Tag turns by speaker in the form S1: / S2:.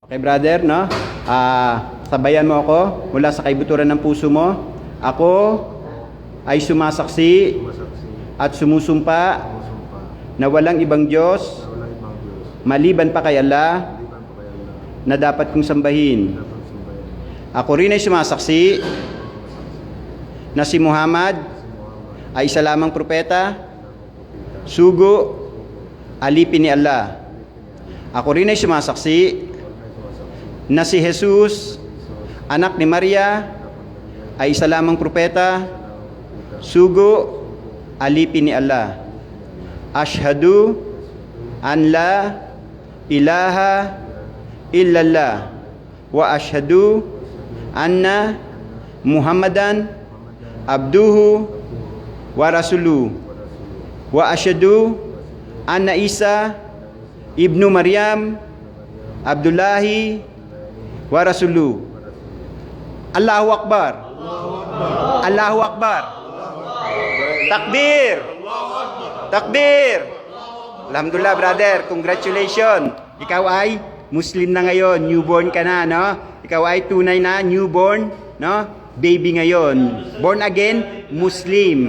S1: Okay, brother, no? Sabayan mo ako mula sa kaibuturan ng puso mo. Ako ay sumasaksi at sumusumpa na walang ibang Diyos maliban pa kay Allah na dapat kong sambahin. Ako rin ay sumasaksi na si Muhammad ay isa lamang propeta, sugo, alipin ni Allah. Ako rin ay sumasaksi na si Jesus, anak ni Maria, ay isa lamang propeta, sugo, alipin ni Allah. Ashhadu an la ilaha illallah wa ashhadu anna Muhammadan abduhu wa rasuluhu wa ashhadu anna Isa ibnu Maryam Abdullahi wa rasuluhu. Allahu Akbar. Allahu Akbar. Takbir. Takbir. Alhamdulillah, brother. Congratulations. Ikaw ay Muslim na ngayon. Newborn ka na, no? Ikaw ay tunay na newborn, no? Baby ngayon. Born again, Muslim.